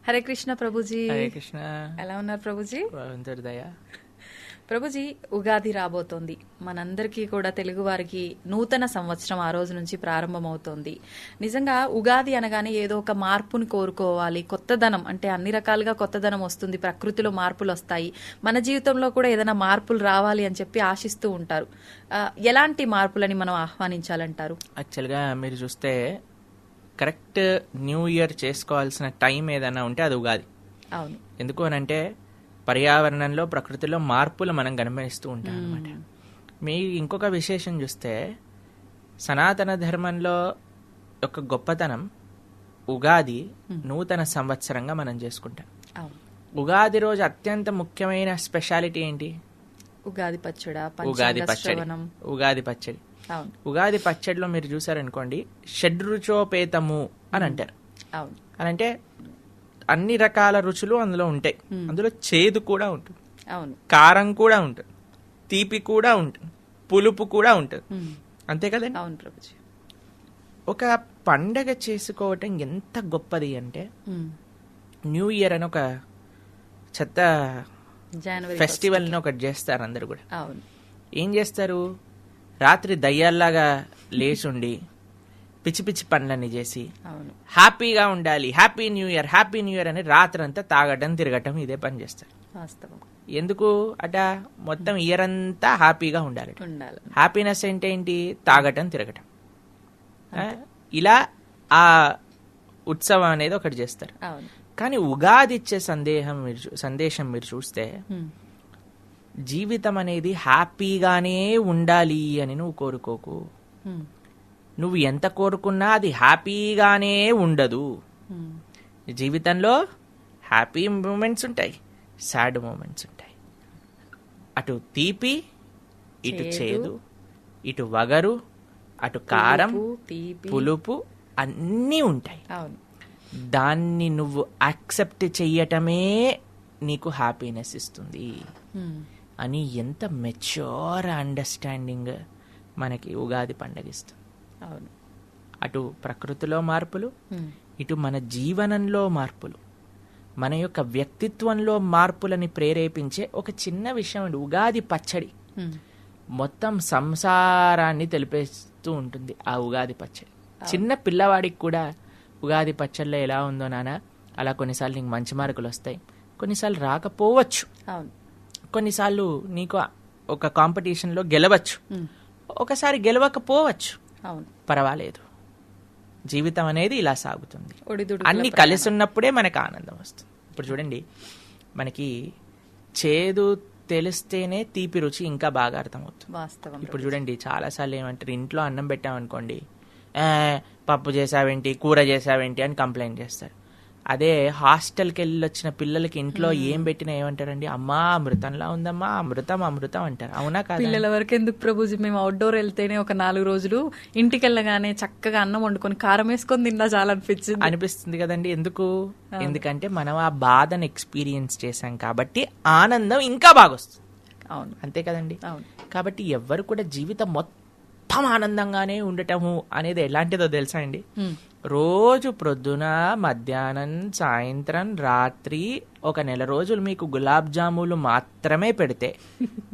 హరే కృష్ణ ప్రభుజీ. హరే కృష్ణ. ఎలా ఉన్నారు ప్రభుజీ? దయ. ప్రభుజీ, ఉగాది రాబోతోంది. మనందరికీ కూడా తెలుగు వారికి నూతన సంవత్సరం ఆ రోజు నుంచి ప్రారంభమవుతోంది. నిజంగా ఉగాది అనగానే ఏదో ఒక మార్పుని కోరుకోవాలి, కొత్తదనం అంటే అన్ని రకాలుగా కొత్తదనం వస్తుంది, ప్రకృతిలో మార్పులు వస్తాయి, మన జీవితంలో కూడా ఏదైనా మార్పులు రావాలి అని చెప్పి ఆశిస్తూ ఉంటారు. ఎలాంటి మార్పులని మనం ఆహ్వానించాలంటారు? యాక్చువల్గా మీరు చూస్తే కరెక్ట్ న్యూ ఇయర్ చేసుకోవాల్సిన టైం ఏదైనా ఉంటే అది ఉగాది. అవును. ఎందుకు అనంటే పర్యావరణంలో ప్రకృతిలో మార్పులు మనం గమనిస్తూ ఉంటాం అనమాట. మీ ఇంకొక విశేషం చూస్తే సనాతన ధర్మంలో ఒక గొప్పతనం ఉగాది నూతన సంవత్సరంగా మనం చేసుకుంటాం. ఉగాది రోజు అత్యంత ముఖ్యమైన స్పెషాలిటీ ఏంటి? ఉగాది పచ్చడి. ఉగాది పచ్చడి. ఉగాది పచ్చడిలో మీరు చూసారనుకోండి, షడ్రుచోపేతము అని అంటారు. అని అంటే అన్ని రకాల రుచులు అందులో ఉంటాయి. అందులో చేదు కూడా ఉంటుంది, కారం కూడా ఉంటుంది, తీపి కూడా ఉంటుంది, పులుపు కూడా ఉంటుంది. అంతే కదండి? అవును ప్రభుజీ. ఒక పండగ చేసుకోవటం ఎంత గొప్పది అంటే, న్యూ ఇయర్ అని ఒక చెత్త ఫెస్టివల్ ని ఒకటి చేస్తారు అందరు కూడా. ఏం చేస్తారు? రాత్రి దయ్యాల్లాగా లేచుండి పిచ్చి పిచ్చి పనులన్నీ చేసి హ్యాపీగా ఉండాలి, హ్యాపీ న్యూ ఇయర్ అని రాత్రంతా తాగటం తిరగటం ఇదే పని చేస్తారు. ఎందుకు అట? మొత్తం ఇయర్ అంతా హ్యాపీగా ఉండాలి. హ్యాపీనెస్ ఏంటి? తాగటం తిరగటం. ఇలా ఆ ఉత్సవం అనేది ఒకటి చేస్తారు. కానీ ఉగాది ఇచ్చే సందేశం మీరు చూస్తే, జీవితం అనేది హ్యాపీగానే ఉండాలి అని నువ్వు కోరుకోకు. నువ్వు ఎంత కోరుకున్నా అది హ్యాపీగానే ఉండదు. జీవితంలో హ్యాపీ మూమెంట్స్ ఉంటాయి, సాడ్ మూమెంట్స్ ఉంటాయి. అటు తీపి, ఇటు చేదు, ఇటు వగరు, అటు కారం, పులుపు అన్నీ ఉంటాయి. దాన్ని నువ్వు యాక్సెప్ట్ చెయ్యటమే నీకు హ్యాపీనెస్ ఇస్తుంది అని ఎంత మెచ్యూర్ అండర్స్టాండింగ్ మనకి ఉగాది పండగ ఇస్తుంది. అటు ప్రకృతిలో మార్పులు, ఇటు మన జీవనంలో మార్పులు, మన యొక్క వ్యక్తిత్వంలో మార్పులని ప్రేరేపించే ఒక చిన్న విషయం అండి ఉగాది పచ్చడి. మొత్తం సంసారాన్ని తెలిపేస్తూ ఉంటుంది ఆ ఉగాది పచ్చడి. చిన్న పిల్లవాడికి కూడా ఉగాది పచ్చడిలో ఎలా ఉందో నాన్న, అలా కొన్నిసార్లు నీకు మంచి మార్కులు వస్తాయి, కొన్నిసార్లు రాకపోవచ్చు, కొన్నిసార్లు నీకు ఒక కాంపిటీషన్లో గెలవచ్చు, ఒకసారి గెలవకపోవచ్చు, పర్వాలేదు. జీవితం అనేది ఇలా సాగుతుంది. అన్ని కలిసి ఉన్నప్పుడే మనకు ఆనందం వస్తుంది. ఇప్పుడు చూడండి, మనకి చేదు తెలిస్తేనే తీపి రుచి ఇంకా బాగా అర్థమవుతుంది. ఇప్పుడు చూడండి, చాలాసార్లు ఏమంటారు, ఇంట్లో అన్నం పెట్టామనుకోండి, పప్పు చేసావేంటి, కూర చేసావేంటి అని కంప్లైంట్ చేస్తారు. అదే హాస్టల్కి వెళ్ళి వచ్చిన పిల్లలకి ఇంట్లో ఏం పెట్టినా ఏమంటారండి, అమ్మా అమృతంలా ఉందమ్మా, అమృతం అమృతం అంటారు. అవునా కాదు? పిల్లల వరకు ఎందుకు ప్రభుజీ, మేము అవుట్డోర్ వెళ్తేనే ఒక 4 రోజులు ఇంటికి వెళ్ళగానే చక్కగా అన్నం వండుకొని కారం వేసుకొని తిన్నా చాలా అనిపిస్తుంది కదండి. ఎందుకంటే మనం ఆ బాధను ఎక్స్పీరియన్స్ చేశాం కాబట్టి ఆనందం ఇంకా బాగా వస్తుంది. అవును, అంతే కదండి. కాబట్టి ఎవ్వరు కూడా జీవితం మొత్తం ఆనందంగానే ఉండటము అనేది ఎలాంటిదో తెలుసా అండి? రోజు ప్రొద్దున, మధ్యాహ్నం, సాయంత్రం, రాత్రి ఒక 1 నెల రోజులు మీకు గులాబ్ జాములు మాత్రమే పెడితే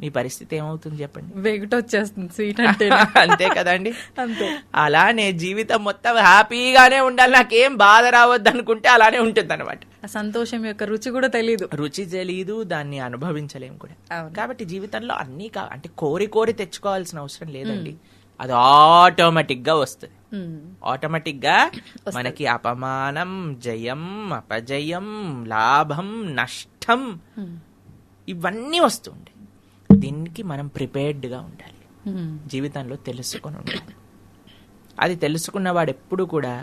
మీ పరిస్థితి ఏమవుతుంది చెప్పండి? వెగటొచ్చేస్తుంది స్వీట్ అంటే. అంతే కదండి. అంతే. అలానే జీవితం మొత్తం హ్యాపీగానే ఉండాలి, నాకేం బాధ రావద్దు అనుకుంటే అలానే ఉంటుంది అనమాట. సంతోషం యొక్క రుచి కూడా తెలీదు, దాన్ని అనుభవించలేము కూడా. కాబట్టి జీవితంలో అన్నీ అంటే కోరి తెచ్చుకోవాల్సిన అవసరం లేదండి. అది ఆటోమేటిక్ గా వస్తుంది. ఆటోమేటిక్ గా మనకి అపమానం, జయం, అపజయం, లాభం, నష్టం ఇవన్నీ వస్తుంటాయి. దీనికి మనం ప్రిపేర్డ్ గా ఉండాలి, జీవితంలో తెలుసుకొని ఉండాలి. అది తెలుసుకున్న వాడు ఎప్పుడు కూడా,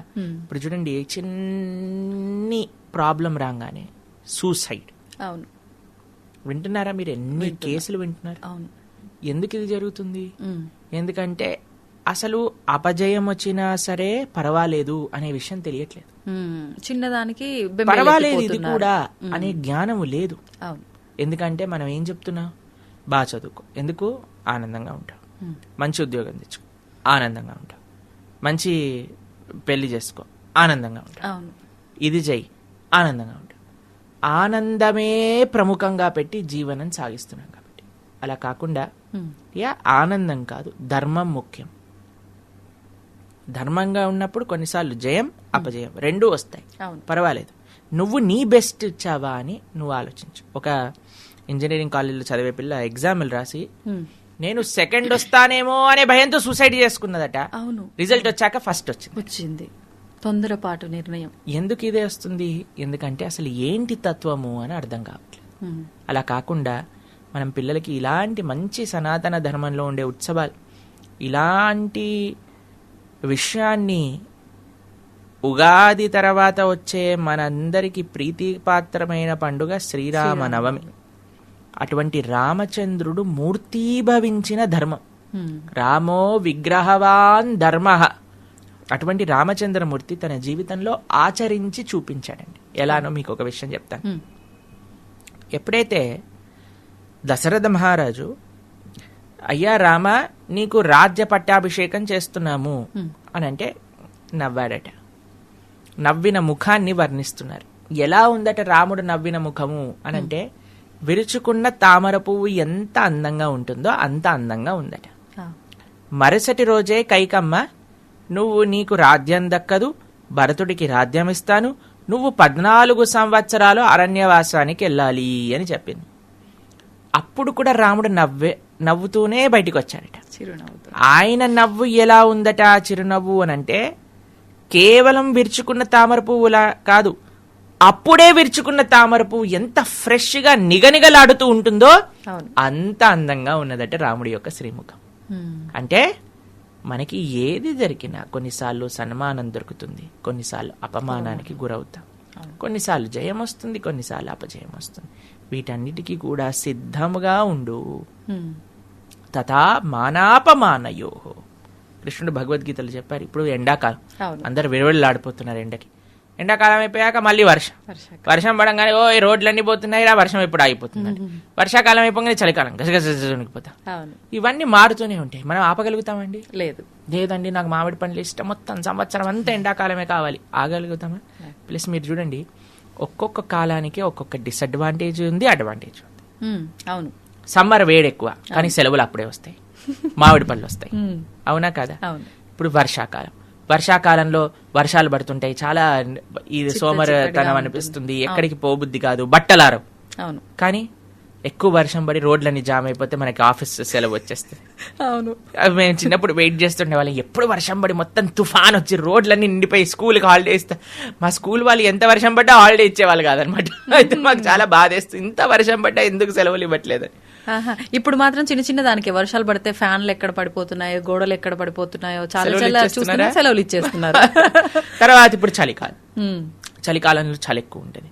ఇప్పుడు చూడండి, చిన్ని ప్రాబ్లం రాగానే సూసైడ్. అవును, వింటున్నారా మీరు? ఎన్ని కేసులు వింటున్నారు? అవును. ఎందుకు ఇది జరుగుతుంది? ఎందుకంటే అసలు అపజయం వచ్చినా సరే పర్వాలేదు అనే విషయం తెలియట్లేదు. చిన్నదానికి పర్వాలేదు ఇది కూడా అనే జ్ఞానము లేదు. ఎందుకంటే మనం ఏం చెప్తున్నాం? బాగా చదువుకో, ఎందుకు? ఆనందంగా ఉంటావు. మంచి ఉద్యోగం తెచ్చుకో, ఆనందంగా ఉంటావు. మంచి పెళ్లి చేసుకో, ఆనందంగా ఉంటావు. ఇది చెయ్యి, ఆనందంగా ఉంటావు. ఆనందమే ప్రముఖంగా పెట్టి జీవనం సాగిస్తున్నాం కాబట్టి. అలా కాకుండా ఆనందం కాదు, ధర్మం ముఖ్యం. ధర్మంగా ఉన్నప్పుడు కొన్నిసార్లు జయం అపజయం రెండూ వస్తాయి, పర్వాలేదు. నువ్వు నీ బెస్ట్ ఇచ్చావా అని నువ్వు ఆలోచించు. ఒక ఇంజనీరింగ్ కాలేజీలో చదివే పిల్ల ఎగ్జామ్లు రాసి నేను సెకండ్ వస్తానేమో అనే భయంతో సూసైడ్ చేసుకున్నదట. అవును, రిజల్ట్ వచ్చాక ఫస్ట్ వచ్చింది. తొందరపాటు నిర్ణయం. ఎందుకు ఇదే వస్తుంది? ఎందుకంటే అసలు ఏంటి తత్వము అని అర్థం కావట్లేదు. అలా కాకుండా మనం పిల్లలకి ఇలాంటి మంచి సనాతన ధర్మంలో ఉండే ఉత్సవాలు, ఇలాంటి విషయాన్ని ఉగాది తర్వాత వచ్చే మనందరికి ప్రీతిపాత్రమైన పండుగ శ్రీరామనవమి. అటువంటి రామచంద్రుడు మూర్తీభవించిన ధర్మం. రామో విగ్రహవాన్ ధర్మ. అటువంటి రామచంద్రమూర్తి తన జీవితంలో ఆచరించి చూపించాడండి. ఎలానో మీకు ఒక విషయం చెప్తాను. ఎప్పుడైతే దశరథ మహారాజు అయ్యా రామ నీకు రాజ్య పట్టాభిషేకం చేస్తున్నాము అని అంటే నవ్వాడట. నవ్విన ముఖాన్ని వర్ణిస్తున్నారు. ఎలా ఉందట రాముడు నవ్విన ముఖము అని అంటే విరుచుకున్న తామర పువ్వు ఎంత అందంగా ఉంటుందో అంత అందంగా ఉందట. మరుసటి రోజే కైకమ్మ నువ్వు నీకు రాజ్యం దక్కదు, భరతుడికి రాజ్యం ఇస్తాను, నువ్వు 14 సంవత్సరాలు అరణ్యవాసానికి వెళ్ళాలి అని చెప్పింది. అప్పుడు కూడా రాముడు నవ్వుతూనే బయటికి వచ్చాడట. ఆయన నవ్వు ఎలా ఉందట చిరునవ్వు అని అంటే కేవలం విరుచుకున్న తామర పువ్వులా కాదు, అప్పుడే విరుచుకున్న తామర పువ్వు ఎంత ఫ్రెష్ గా నిగనిగలాడుతూ ఉంటుందో అంత అందంగా ఉన్నదట రాముడి యొక్క శ్రీముఖం. అంటే మనకి ఏది దొరికినా కొన్నిసార్లు సన్మానం దొరుకుతుంది, కొన్నిసార్లు అపమానానికి గురవుతాం, కొన్నిసార్లు జయం వస్తుంది, కొన్నిసార్లు అపజయం వస్తుంది. వీటన్నిటికీ కూడా సిద్ధముగా ఉండు. తథా మానాపమానయో. కృష్ణుడు భగవద్గీతలు చెప్పారు. ఇప్పుడు ఎండాకాలం, అందరు విరవెళ్ళాడిపోతున్నారు ఎండకి. ఎండాకాలం అయిపోయాక మళ్ళీ వర్షం పడంగానే ఓ రోడ్లన్నీ పోతున్నాయి, వర్షం ఎప్పుడు ఆగిపోతుంది. వర్షాకాలం అయిపోగానే చలికాలం గజగజనిపోతాం. ఇవన్నీ మారుతూనే ఉంటాయి. మనం ఆపగలుగుతామండి? లేదండి, నాకు మామిడి పండ్లు ఇష్టం, మొత్తం సంవత్సరం అంతా ఎండాకాలమే కావాలి. ఆగలుగుతామా? ప్లస్ మీరు చూడండి, ఒక్కొక్క కాలానికి ఒక్కొక్క డిసడ్వాంటేజ్ ఉంది, అడ్వాంటేజ్ ఉంది. అవును, సమ్మర్ వేడి ఎక్కువ కానీ సెలవులు అప్పుడే వస్తాయి, మామిడి పళ్ళు వస్తాయి. అవునా కదా? ఇప్పుడు వర్షాకాలంలో వర్షాలు పడుతుంటాయి, చాలా ఇది సోమరతనం అనిపిస్తుంది, ఎక్కడికి పోబుద్ది కాదు, బట్టలారం. కానీ ఎక్కువ వర్షం పడి రోడ్లన్నీ జామ్ అయిపోతే మనకి ఆఫీస్ సెలవు వచ్చేస్తుంది. అవును, మేము చిన్నప్పుడు వెయిట్ చేస్తుండే వాళ్ళం, ఎప్పుడు వర్షం పడి మొత్తం తుఫాన్ వచ్చి రోడ్లన్నీ నిండిపోయి స్కూల్కి హాలిడే ఇస్తా. మా స్కూల్ వాళ్ళు ఎంత వర్షం పడ్డా హాలిడే ఇచ్చేవాళ్ళు కాదనమాట. అయితే మాకు చాలా బాధేస్తుంది, ఇంత వర్షం పడ్డా ఎందుకు సెలవులు ఇవ్వట్లేదని. ఇప్పుడు మాత్రం చిన్న చిన్న దానికి వర్షాలు పడితే ఫ్యాన్లు ఎక్కడ పడిపోతున్నాయో, గోడలు ఎక్కడ పడిపోతున్నాయో చాలా సెలవులు ఇచ్చేస్తున్నారు. తర్వాత ఇప్పుడు చలికాలంలో చలి ఎక్కువ ఉంటుంది,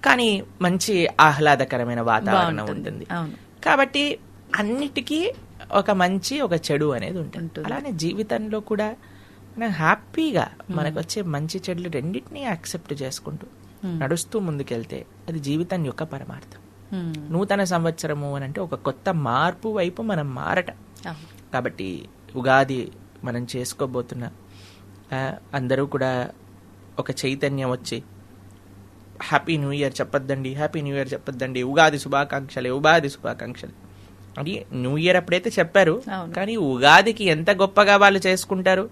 కానీ మంచి ఆహ్లాదకరమైన వాతావరణం ఉంటుంది. కాబట్టి అన్నిటికీ ఒక మంచి ఒక చెడు అనేది ఉంటుంది. అలానే జీవితంలో కూడా మనం హ్యాపీగా మనకు వచ్చే మంచి చెడులు రెండింటినీ యాక్సెప్ట్ చేసుకుంటూ నడుస్తూ ముందుకెళ్తే అది జీవితం యొక్క పరమార్థం. నూతన సంవత్సరము అని అంటే ఒక కొత్త మార్పు వైపు మనం మారటం. కాబట్టి ఉగాది మనం చేసుకోబోతున్న అందరూ కూడా ఒక చైతన్యం వచ్చి హ్యాపీ న్యూ ఇయర్ చెప్పొద్దండి, హ్యాపీ న్యూ ఇయర్ చెప్పొద్దండి, ఉగాది శుభాకాంక్షలే, ఉగాది శుభాకాంక్షలు అని న్యూ ఇయర్ అప్పుడైతే చెప్పారు. కానీ ఉగాదికి ఎంత గొప్పగా వాళ్ళు చేసుకుంటారు,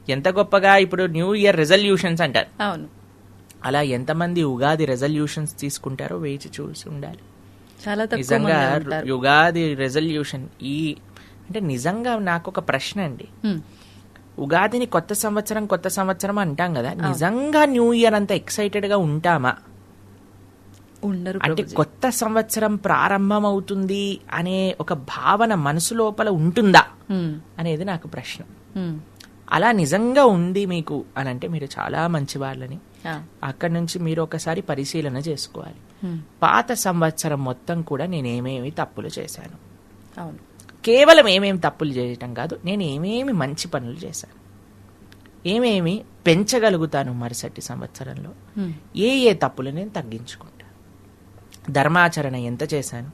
ఎంత గొప్పగా ఇప్పుడు న్యూ ఇయర్ రెజల్యూషన్స్ అంటారు. అవును, అలా ఎంతమంది ఉగాది రెజల్యూషన్స్ తీసుకుంటారో వేచి చూసి ఉండాలి. నిజంగా ఉగాది రెజల్యూషన్ అంటే నిజంగా నాకు ఒక ప్రశ్న అండి. ఉగాదిని కొత్త సంవత్సరం అంటాం కదా, నిజంగా న్యూ ఇయర్ అంత ఎక్సైటెడ్ గా ఉంటామా? అంటే కొత్త సంవత్సరం ప్రారంభం అవుతుంది అనే ఒక భావన మనసు లోపల ఉంటుందా అనేది నాకు ప్రశ్న. అలా నిజంగా ఉంది మీకు అని అంటే మీరు చాలా మంచి వాళ్ళని. అక్కడి నుంచి మీరు ఒకసారి పరిశీలన చేసుకోవాలి. పాత సంవత్సరం మొత్తం కూడా నేనేమేమి తప్పులు చేశాను, కేవలం ఏమేమి తప్పులు చేయటం కాదు, నేను ఏమేమి మంచి పనులు చేశాను, ఏమేమి పెంచగలుగుతాను మరుసటి సంవత్సరంలో, ఏ తప్పులు నేను తగ్గించుకుంటా, ధర్మాచరణ ఎంత చేశాను,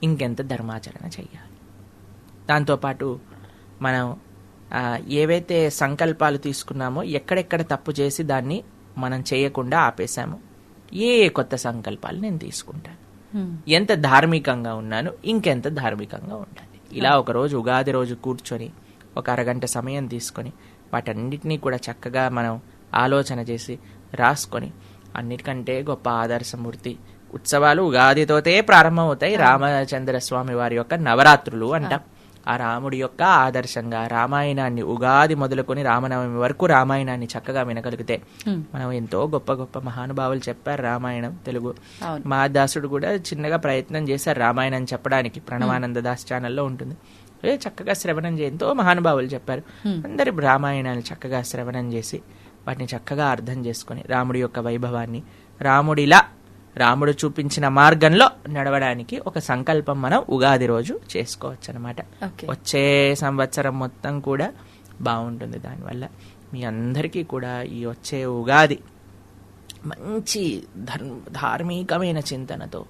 ఇంకెంత ధర్మాచరణ చెయ్యాలి. దాంతోపాటు మనం ఏవైతే సంకల్పాలు తీసుకున్నామో ఎక్కడెక్కడ తప్పు చేసి దాన్ని మనం చేయకుండా ఆపేశాము, ఏ కొత్త సంకల్పాలు నేను తీసుకుంటాను, ఎంత ధార్మికంగా ఉన్నాను, ఇంకెంత ధార్మికంగా ఉండాలి. ఇలా ఒకరోజు ఉగాది రోజు కూర్చొని ఒక అరగంట సమయం తీసుకొని వాటన్నిటినీ కూడా చక్కగా మనం ఆలోచన చేసి రాసుకొని, అన్నిటికంటే గొప్ప ఆదర్శమూర్తి ఉత్సవాలు ఉగాదితోటే ప్రారంభమవుతాయి. రామచంద్ర స్వామి వారి యొక్క నవరాత్రులు అంటాం. ఆ రాముడి యొక్క ఆదర్శంగా రామాయణాన్ని ఉగాది మొదలుకొని రామనవమి వరకు రామాయణాన్ని చక్కగా వినగలిగితే మనం ఎంతో గొప్ప గొప్ప మహానుభావులు చెప్పారు రామాయణం తెలుగు. మహాదాసుడు కూడా చిన్నగా ప్రయత్నం చేశారు రామాయణం చెప్పడానికి, ప్రణవానంద దాస్ ఛానల్లో ఉంటుంది. చక్కగా శ్రవణం చేసి ఎంతో మహానుభావులు చెప్పారు. అందరి రామాయణాన్ని చక్కగా శ్రవణం చేసి వాటిని చక్కగా అర్థం చేసుకొని రాముడి యొక్క వైభవాన్ని, రాముడు చూపించిన మార్గంలో నడవడానికి ఒక సంకల్పం మనం ఉగాది రోజు చేసుకోవచ్చు అనమాట. వచ్చే సంవత్సరం మొత్తం కూడా బాగుంటుంది. దానివల్ల మీ అందరికీ కూడా ఈ వచ్చే ఉగాది మంచి ధార్మికమైన చింతనతో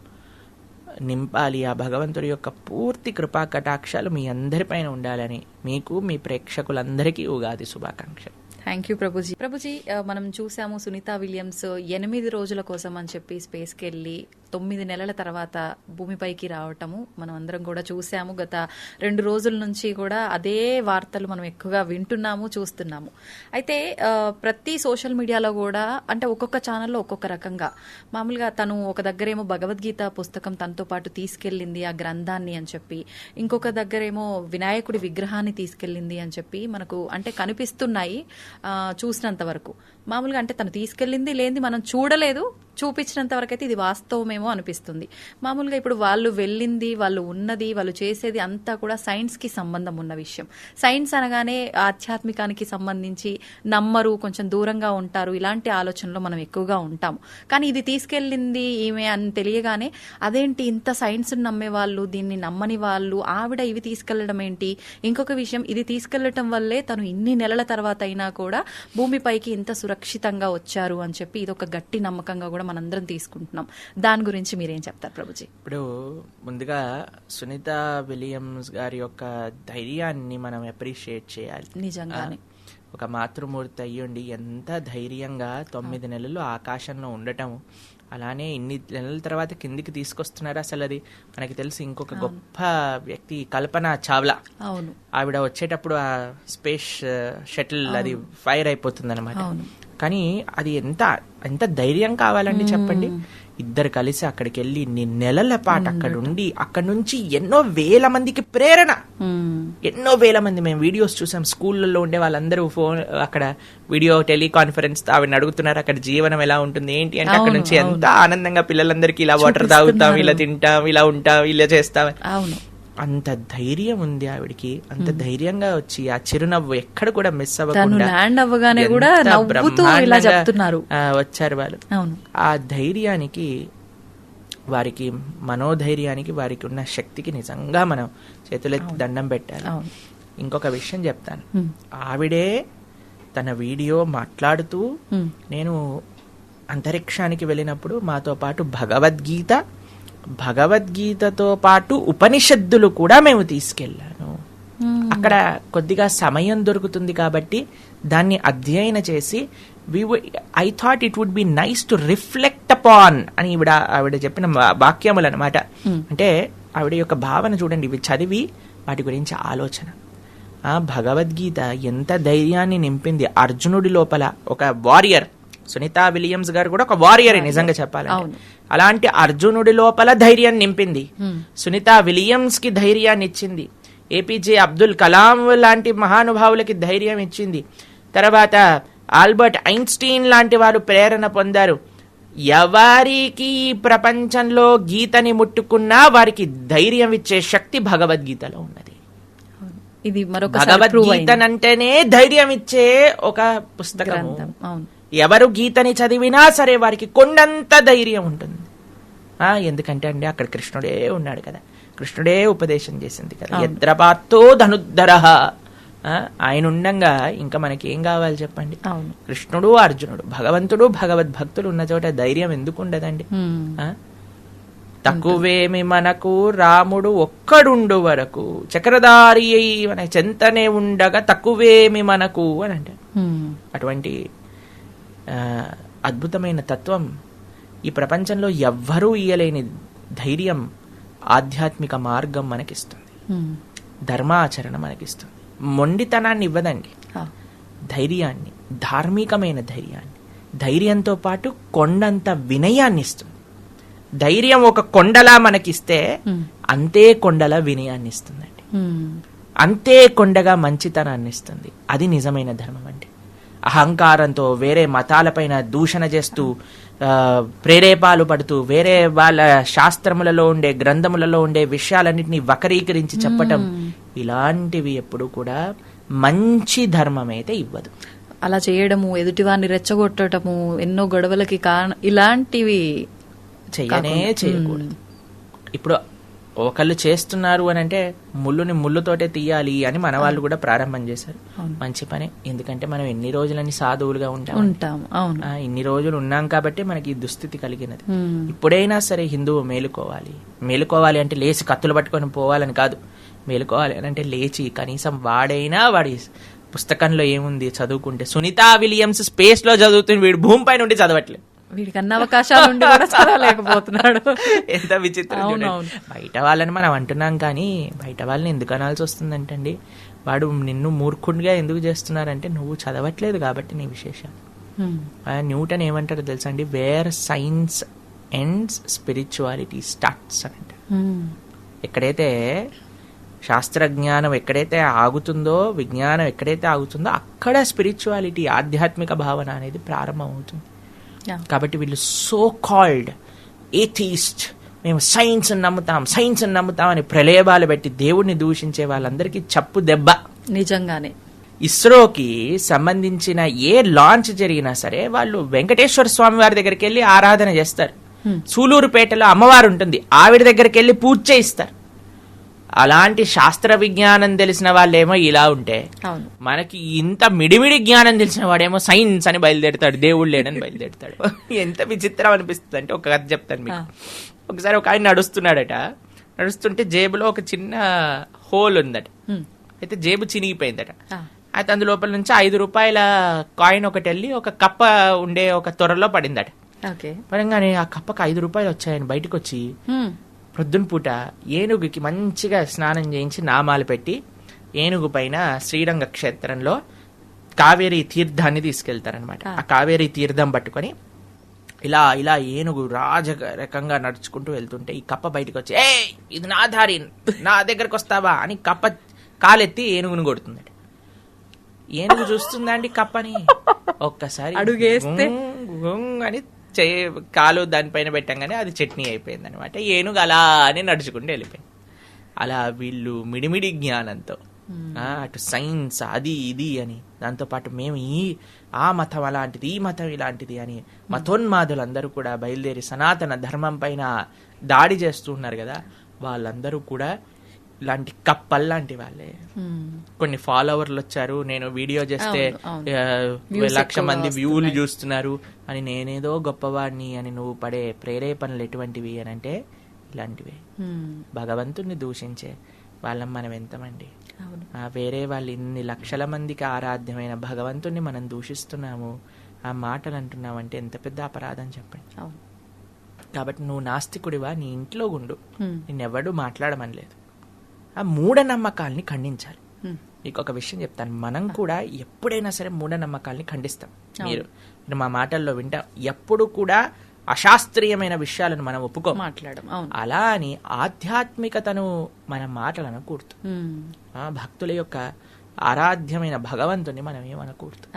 నింపాలి. ఆ భగవంతుడి యొక్క పూర్తి కృపా కటాక్షాలు మీ అందరిపైన ఉండాలని మీకు, మీ ప్రేక్షకులందరికీ ఉగాది శుభాకాంక్షలు. Thank you Prabhuji. ప్రభుజీ, మనం చూసాము సునీతా విలియమ్స్ 8 రోజుల కోసం అని చెప్పి స్పేస్కి వెళ్ళి 9 నెలల తర్వాత భూమిపైకి రావటము మనం అందరం కూడా చూసాము. గత 2 రోజుల నుంచి కూడా అదే వార్తలు మనం ఎక్కువగా వింటున్నాము, చూస్తున్నాము. అయితే ప్రతి సోషల్ మీడియాలో కూడా అంటే ఒక్కొక్క ఛానల్లో ఒక్కొక్క రకంగా, మామూలుగా తను ఒక దగ్గరేమో భగవద్గీత పుస్తకం తనతో పాటు తీసుకెళ్ళింది ఆ గ్రంథాన్ని అని చెప్పి, ఇంకొక దగ్గరేమో వినాయకుడి విగ్రహాన్ని తీసుకెళ్ళింది అని చెప్పి మనకు అంటే కనిపిస్తున్నాయి చూసినంత వరకు. మామూలుగా అంటే తను తీసుకెళ్ళింది లేనిది మనం చూడలేదు, చూపించినంత వరకు అయితే ఇది వాస్తవమేమో అనిపిస్తుంది. మామూలుగా ఇప్పుడు వాళ్ళు వెళ్ళింది, వాళ్ళు ఉన్నది, వాళ్ళు చేసేది అంతా కూడా సైన్స్కి సంబంధం ఉన్న విషయం. సైన్స్ అనగానే ఆధ్యాత్మికానికి సంబంధించి నమ్మరు, కొంచెం దూరంగా ఉంటారు, ఇలాంటి ఆలోచనలో మనం ఎక్కువగా ఉంటాము. కానీ ఇది తీసుకెళ్ళింది ఈమె అని తెలియగానే అదేంటి ఇంత సైన్స్ నమ్మే వాళ్ళు, దీన్ని నమ్మని వాళ్ళు ఆవిడ ఇవి తీసుకెళ్లడం ఏంటి? ఇంకొక విషయం, ఇది తీసుకెళ్లటం వల్లే తను ఇన్ని నెలల తర్వాత అయినా కూడా భూమిపైకి ఇంత సురక్షితంగా వచ్చారు అని చెప్పి ఇది ఒక గట్టి నమ్మకంగా కూడా మనందరం తీసుకుంటున్నాం. దాని గురించి మీరేం చెప్తారు ప్రభుజీ? ఇప్పుడు ముందుగా సునీతా విలియమ్స్ గారి యొక్క ధైర్యాన్ని మనం అప్రిషియేట్ చేయాలి. నిజంగానే ఒక మాతృమూర్తి అయ్యుండి ఎంత ధైర్యంగా 9 నెలలు ఆకాశంలో ఉండటం, అలానే ఇన్ని నెలల తర్వాత కిందికి తీసుకొస్తున్నారు. అసలు అది మనకి తెలిసి ఇంకొక గొప్ప వ్యక్తి కల్పన చావ్లా. అవును, ఆవిడ వచ్చేటప్పుడు ఆ స్పేస్ షటిల్ అది ఫైర్ అయిపోతుంది అనమాట. కానీ అది ఎంత ధైర్యం కావాలండి చెప్పండి. ఇద్దరు కలిసి అక్కడికి వెళ్ళి ఇన్ని నెలల పాటు అక్కడి నుంచి ఎన్నో వేల మందికి ప్రేరణ, ఎన్నో వేల మంది మేము వీడియోస్ చూసాం. స్కూళ్ళల్లో ఉండే వాళ్ళందరూ ఫోన్ అక్కడ వీడియో టెలికాన్ఫరెన్స్ ఆవిడని అడుగుతున్నారు అక్కడ జీవనం ఎలా ఉంటుంది ఏంటి అంటే, అక్కడ నుంచి ఎంత ఆనందంగా పిల్లలందరికీ ఇలా వాటర్ తాగుతాం, ఇలా తింటాం, ఇలా ఉంటాం, ఇలా చేస్తాం. అంత ధైర్యం ఉంది ఆవిడికి. అంత ధైర్యంగా వచ్చి ఆ చిరునవ్వు ఎక్కడ కూడా మిస్ అవ్వకుండా వచ్చారు వాళ్ళు. ఆ ధైర్యానికి, వారికి మనోధైర్యానికి, వారికి ఉన్న శక్తికి నిజంగా మనం చేతులెత్తి దండం పెట్టాలి. ఇంకొక విషయం చెప్తాను. ఆవిడే తన వీడియో మాట్లాడుతూ, నేను అంతరిక్షానికి వెళ్ళినప్పుడు మాతో పాటు భగవద్గీతతో పాటు ఉపనిషత్తులు కూడా మేము తీసుకెళ్ళాను. అక్కడ కొద్దిగా సమయం దొరుకుతుంది కాబట్టి దాన్ని అధ్యయనం చేసి I thought it would be nice to reflect upon అని ఆవిడ చెప్పిన వాక్యములు అనమాట. అంటే ఆవిడ యొక్క భావన చూడండి, ఇవి చదివి వాటి గురించి ఆలోచన. భగవద్గీత ఎంత ధైర్యాన్ని నింపింది అర్జునుడి లోపల. ఒక వారియర్, సునీతా విలియమ్స్ గారు కూడా ఒక వారియర్ నిజంగా చెప్పాలంటే. అలాంటి అర్జునుడి లోపల ధైర్యం నింపింది. సునీతా విలియమ్స్ కి ధైర్యాన్ని ఇచ్చింది. ఏపీజే అబ్దుల్ కలాం లాంటి మహానుభావులకి ధైర్యం ఇచ్చింది. తర్వాత ఆల్బర్ట్ ఐన్స్టీన్ లాంటి వారు ప్రేరణ పొందారు. ఎవరికి ప్రపంచంలో గీతని ముట్టుకున్నా వారికి ధైర్యం ఇచ్చే శక్తి భగవద్గీతలో ఉన్నది. ఇది భగవద్గీతనంటేనే ధైర్యం ఇచ్చే ఒక పుస్తకం. ఎవరు గీతని చదివినా సరే వారికి కొండంత ధైర్యం ఉంటుంది. ఎందుకంటే అండి అక్కడ కృష్ణుడే ఉన్నాడు కదా, కృష్ణుడే ఉపదేశం చేసింది కదా. యద్రపాతో ధనుద్ధరః, ఆయన ఉండంగా ఇంకా మనకి ఏం కావాలి చెప్పండి. కృష్ణుడు, అర్జునుడు, భగవంతుడు, భగవద్భక్తులు ఉన్న చోట ధైర్యం ఎందుకు ఉండదండి? తక్కువేమి మనకు రాముడు ఒక్కడుండు వరకు, చక్రధారి అయి మన చెంతనే ఉండగా తక్కువేమి మనకు అని అంటే, అటువంటి అద్భుతమైన తత్వం ఈ ప్రపంచంలో ఎవ్వరూ ఇయ్యలేని ధైర్యం ఆధ్యాత్మిక మార్గం మనకిస్తుంది, ధర్మాచరణ మనకిస్తుంది. మొండితనాన్ని ఇవ్వదండి, ధైర్యాన్ని, ధార్మికమైన ధైర్యాన్ని. ధైర్యంతో పాటు కొండంత వినయాన్ని ఇస్తుంది. ధైర్యం ఒక కొండలా మనకిస్తే అంతే కొండలా వినయాన్ని ఇస్తుందండి, అంతే కొండగా మంచితనాన్ని ఇస్తుంది. అది నిజమైన ధర్మం అండి. అహంకారంతో వేరే మతాలపైన దూషణ చేస్తూ ప్రేరేపాలు పడుతూ వేరే వాళ్ళ శాస్త్రములలో ఉండే గ్రంథములలో ఉండే విషయాలన్నింటినీ వక్రీకరించి చెప్పటం, ఇలాంటివి ఎప్పుడు కూడా మంచి ధర్మం అయితే ఇవ్వదు. అలా చేయడము, ఎదుటివారిని రెచ్చగొట్టడము, ఎన్నో గొడవలకి కారణం, ఇలాంటివి చేయకూడదు. ఇప్పుడు ఒకళ్ళు చేస్తున్నారు అని అంటే ముళ్ళుని ముళ్ళుతోటే తీయాలి అని మన వాళ్ళు కూడా ప్రారంభం చేశారు. మంచి పని, ఎందుకంటే మనం ఎన్ని రోజులని సాధువులుగా ఉంటాం, ఇన్ని రోజులు ఉన్నాం కాబట్టి మనకి ఈ దుస్థితి కలిగినది. ఇప్పుడైనా సరే హిందువు మేలుకోవాలి అంటే లేచి కత్తులు పట్టుకొని పోవాలని కాదు. మేలుకోవాలి అని అంటే లేచి కనీసం వాడి పుస్తకంలో ఏముంది చదువుకుంటే. సునీతా విలియమ్స్ స్పేస్ లో చదువుతుంది, వీడు భూమిపై నుండి చదవట్లేదు. వీడికి అన్న అవకాశాలు ఉండి కూడా చదవలేకపోతున్నాడు. ఎంత విచిత్రం. బయట వాళ్ళని మనం అంటున్నాం కానీ బయట వాళ్ళని ఎందుకు అనాల్సి వస్తుందంటండి. వాడు నిన్ను మూర్ఖుడిగా ఎందుకు చేస్తున్నారంటే నువ్వు చదవట్లేదు కాబట్టి నీ విశేషం. న్యూటన్ ఏమంటారో తెలుసా అండి, where science ends spirituality starts అని అంటారు. ఎక్కడైతే శాస్త్రజ్ఞానం ఎక్కడైతే ఆగుతుందో, విజ్ఞానం ఎక్కడైతే ఆగుతుందో అక్కడ స్పిరిచువాలిటీ, ఆధ్యాత్మిక భావన అనేది ప్రారంభం అవుతుంది. కాబట్టి వీళ్ళు సో కాల్డ్ ఏథీస్ట్, మేము సైన్స్ నమ్ముతాం అని ప్రలేబాలు పెట్టి దేవుడిని దూషించే వాళ్ళందరికీ చప్పు దెబ్బ. నిజంగానే ఇస్రోకి సంబంధించిన ఏ లాంచ్ జరిగినా సరే వాళ్ళు వెంకటేశ్వర స్వామి వారి దగ్గరికి వెళ్ళి ఆరాధన చేస్తారు. సూలూరుపేటలో అమ్మవారు ఉంటుంది, ఆవిడ దగ్గరికి వెళ్ళి పూజ చేయిస్తారు. అలాంటి శాస్త్ర విజ్ఞానం తెలిసిన వాళ్ళేమో ఇలా ఉంటే, మనకి ఇంత మిడిమిడి జ్ఞానం తెలిసిన వాడేమో సైన్స్ అని బయలుదేరుతాడు, దేవుడు లేడని బయలుదేరుతాడు. ఎంత విచిత్రం అనిపిస్తుంది అంటే, ఒక కథ చెప్తాను మీకు. ఒకసారి ఒక ఆయన నడుస్తుంటే జేబులో ఒక చిన్న హోల్ ఉందట. అయితే జేబు చినిగిపోయిందట. అయితే అందులోపల నుంచి 5 రూపాయల కాయిన్ ఒకటి వెళ్ళి ఒక కప్ప ఉండే ఒక తొరలో పడిందట. పరంగానే ఆ కప్పకు 5 రూపాయలు వచ్చాయని బయటకు వచ్చి ప్రొద్దున పూట ఏనుగుకి మంచిగా స్నానం చేయించి నామాలు పెట్టి ఏనుగు పైన శ్రీరంగ క్షేత్రంలో కావేరీ తీర్థాన్ని తీసుకెళ్తారనమాట. ఆ కావేరీ తీర్థం పట్టుకొని ఇలా ఇలా ఏనుగు రాజరకంగా నడుచుకుంటూ వెళ్తుంటే ఈ కప్ప బయటకు వచ్చి, ఏ ఇది నా దారి, నా దగ్గరకు వస్తావా అని కప్ప కాలెత్తి ఏనుగును కొడుతుందట. ఏనుగు చూస్తుందండి కప్పని, ఒక్కసారి అడుగేస్తే అని కాలు దానిపైన పెట్టంగానే అది చట్నీ అయిపోయింది అనమాట. ఏనుగు అలా అని నడుచుకుంటూ వెళ్ళిపోయింది. అలా వీళ్ళు మిడిమిడి జ్ఞానంతో అటు సైన్స్ అది ఇది అని, దాంతోపాటు మేము ఆ మతం అలాంటిది, ఈ మతం ఇలాంటిది అని మతోన్మాదులందరూ కూడా బయలుదేరి సనాతన ధర్మం పైన దాడి చేస్తూ ఉన్నారు కదా, వాళ్ళందరూ కూడా ఇలాంటి కప్పల్లాంటి వాళ్ళే. కొన్ని ఫాలోవర్లు వచ్చారు, నేను వీడియో చేస్తే 1,00,000 మంది వ్యూలు చూస్తున్నారు అని, నేనేదో గొప్పవాడిని అని నువ్వు పడే ప్రేరేపణలు ఎటువంటివి అని అంటే ఇలాంటివే. భగవంతుణ్ణి దూషించే వాళ్ళం మనం ఎంతమంది. వేరే వాళ్ళు ఇన్ని లక్షల మందికి ఆరాధ్యమైన భగవంతుణ్ణి మనం దూషిస్తున్నాము, ఆ మాటలు అంటున్నామంటే ఎంత పెద్ద అపరాధం చెప్పండి. కాబట్టి నువ్వు నాస్తికుడివా, నీ ఇంట్లో ఉండు, నిన్నెవడూ మాట్లాడమనలేదు. ఆ మూఢనమ్మకాల్ని ఖండించాలి. మీకు ఒక విషయం చెప్తాను, మనం కూడా ఎప్పుడైనా సరే మూఢనమ్మకాల్ని ఖండిస్తాం. మీరు మా మాటల్లో వింటాం, ఎప్పుడు కూడా అశాస్త్రీయమైన విషయాలను మనం ఒప్పుకో మాట్లాడడం. అలా అని ఆధ్యాత్మికతను మన మాటలను కూర్తు, భక్తుల యొక్క ఆరాధ్యమైన భగవంతుని మనం ఏమనకూడదు.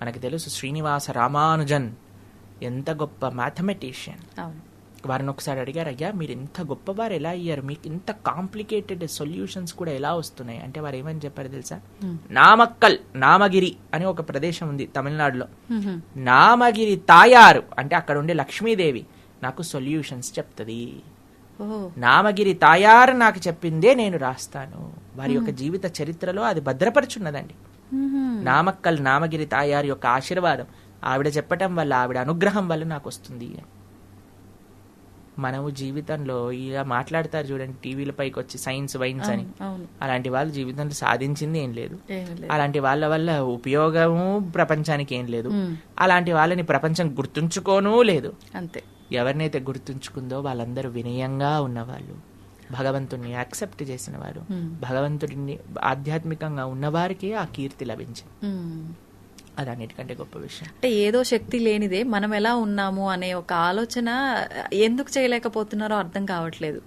మనకి తెలుసు శ్రీనివాస రామానుజన్ ఎంత గొప్ప మ్యాథమెటిషియన్. వారిని ఒకసారి అడిగారు, అయ్యా మీరు ఇంత గొప్పవారు ఎలా అయ్యారు, మీకు ఇంత కాంప్లికేటెడ్ సొల్యూషన్స్ కూడా ఎలా వస్తున్నాయి అంటే వారు ఏమని చెప్పారు తెలుసా, నామగిరి అని ఒక ప్రదేశం ఉంది తమిళనాడులో, నామగిరి తాయారు అంటే అక్కడ ఉండే లక్ష్మీదేవి నాకు సొల్యూషన్స్ చెప్తుంది. నామగిరి తాయారు నాకు చెప్పిందే నేను రాస్తాను. వారి యొక్క జీవిత చరిత్రలో అది భద్రపరుచున్నదండి. నామగిరి తాయారు యొక్క ఆశీర్వాదం, ఆవిడ చెప్పటం వల్ల, ఆవిడ అనుగ్రహం వల్ల నాకు వస్తుంది. మనము జీవితంలో ఇలా మాట్లాడతారు చూడండి, టీవీల పైకి వచ్చి సైన్స్ వైన్స్ అని, అలాంటి వాళ్ళు జీవితంలో సాధించింది ఏం లేదు. అలాంటి వాళ్ళ వల్ల ఉపయోగము ప్రపంచానికి ఏం లేదు. అలాంటి వాళ్ళని ప్రపంచం గుర్తుంచుకోనూ లేదు. అంతే. ఎవరినైతే గుర్తుంచుకుందో వాళ్ళందరూ వినయంగా ఉన్నవాళ్ళు, భగవంతుడిని యాక్సెప్ట్ చేసిన వారు, భగవంతుడిని ఆధ్యాత్మికంగా ఉన్నవారికి ఆ కీర్తి లభించింది. అది అన్నిటికంటే గొప్ప విషయం. అంటే ఏదో శక్తి లేనిదే మనం ఎలా ఉన్నాము అనే ఒక ఆలోచన ఎందుకు చేయలేకపోతున్నారో అర్థం కావట్లేదు.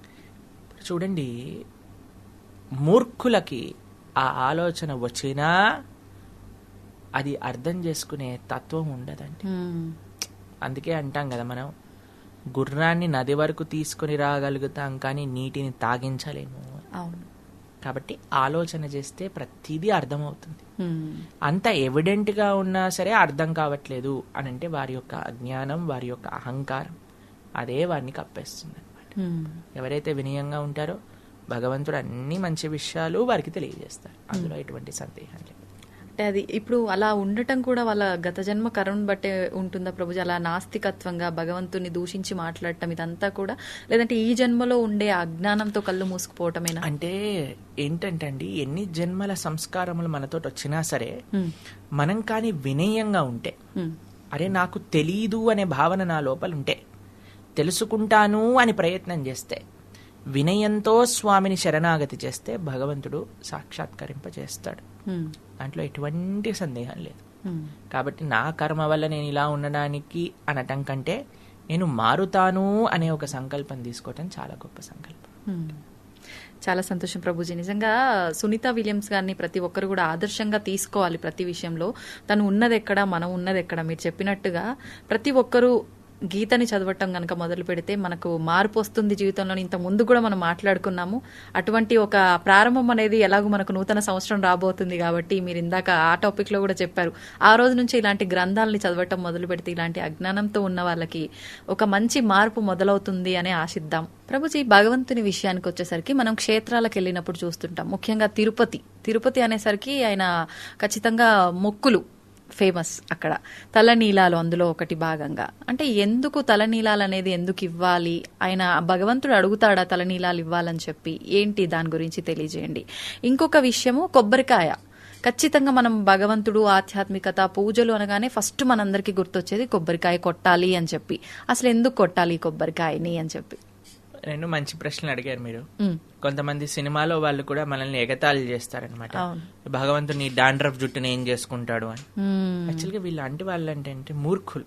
చూడండి, మూర్ఖులకి ఆ ఆలోచన వచ్చినా అది అర్థం చేసుకునే తత్వం ఉండదండి. అందుకే అంటాం కదా, మనం గుర్రాన్ని నది వరకు తీసుకుని రాగలుగుతాం కానీ నీటిని తాగించలేము. అవును. కాబట్టి ఆలోచన చేస్తే ప్రతిదీ అర్థమవుతుంది. అంత ఎవిడెంట్ గా ఉన్నా సరే అర్థం కావట్లేదు అని అంటే వారి యొక్క అజ్ఞానం, వారి యొక్క అహంకారం అదే వారిని కప్పేస్తుంది అనమాట. ఎవరైతే వినయంగా ఉంటారో భగవంతుడు అన్ని మంచి విషయాలు వారికి తెలియజేస్తారు, అందులో ఎటువంటి సందేహం లేదు. అంటే అది ఇప్పుడు అలా ఉండటం కూడా వాళ్ళ గత జన్మ కరుణ బట్టే ఉంటుందా ప్రభుజీ? అలా నాస్తికత్వంగా భగవంతుని దూషించి మాట్లాడటం ఇదంతా కూడా, లేదంటే ఈ జన్మలో ఉండే అజ్ఞానంతో కళ్ళు మూసుకుపోవటమేనా? అంటే ఏంటంటే అండి, ఎన్ని జన్మల సంస్కారములు మనతో వచ్చినా సరే మనం కానీ వినయంగా ఉంటే, అరే నాకు తెలీదు అనే భావన నా లోపల ఉంటే, తెలుసుకుంటాను అని ప్రయత్నం చేస్తే, వినయంతో స్వామిని శరణాగతి చేస్తే భగవంతుడు సాక్షాత్కరింపజేస్తాడు. దాంట్లో ఎటువంటి సందేహం లేదు. కాబట్టి నా కర్మ వల్ల నేను ఇలా ఉండడానికి అనటం కంటే నేను మారుతాను అనే ఒక సంకల్పం తీసుకోవటం చాలా గొప్ప సంకల్పం. చాలా సంతోషం ప్రభుజీ. నిజంగా సునీత విలియమ్స్ గారిని ప్రతి ఒక్కరు కూడా ఆదర్శంగా తీసుకోవాలి. ప్రతి విషయంలో తను ఉన్నది ఎక్కడ, మనం ఉన్నది ఎక్కడ. మీరు చెప్పినట్టుగా ప్రతి ఒక్కరూ గీతని చదవటం కనుక మొదలు పెడితే మనకు మార్పు వస్తుంది జీవితంలో. ఇంత ముందు కూడా మనం మాట్లాడుకున్నాము. అటువంటి ఒక ప్రారంభం అనేది ఎలాగో మనకు నూతన సంవత్సరం రాబోతుంది కాబట్టి మీరు ఇందాక ఆ టాపిక్ లో కూడా చెప్పారు, ఆ రోజు నుంచి ఇలాంటి గ్రంథాలని చదవటం మొదలు పెడితే ఇలాంటి అజ్ఞానంతో ఉన్న వాళ్ళకి ఒక మంచి మార్పు మొదలవుతుంది అని ఆశిద్దాం. ప్రభుజీ, భగవంతుని విషయానికి వచ్చేసరికి మనం క్షేత్రాలకు వెళ్ళినప్పుడు చూస్తుంటాం, ముఖ్యంగా తిరుపతి అనేసరికి ఆయన ఖచ్చితంగా మొక్కులు ఫేమస్. అక్కడ తలనీలాలు అందులో ఒకటి భాగంగా. అంటే ఎందుకు తలనీలాలు అనేది ఎందుకు ఇవ్వాలి? ఆయన భగవంతుడు అడుగుతాడా తలనీలాలు ఇవ్వాలని చెప్పి? ఏంటి దాని గురించి తెలియజేయండి. ఇంకొక విషయము, కొబ్బరికాయ. ఖచ్చితంగా మనం భగవంతుడు, ఆధ్యాత్మికత, పూజలు అనగానే ఫస్ట్ మనందరికీ గుర్తొచ్చేది కొబ్బరికాయ కొట్టాలి అని చెప్పి. అసలు ఎందుకు కొట్టాలి కొబ్బరికాయని అని చెప్పి? రెండు మంచి ప్రశ్నలు అడిగారు మీరు. కొంతమంది సినిమాలో వాళ్ళు కూడా మనల్ని ఎగతాళి చేస్తారనమాట, భగవంతుడు నీ డాండ్రఫ్ జుట్టుని ఏం చేసుకుంటాడు అని. యాక్చువల్గా వీళ్ళు అంటే వాళ్ళు అంటే మూర్ఖులు,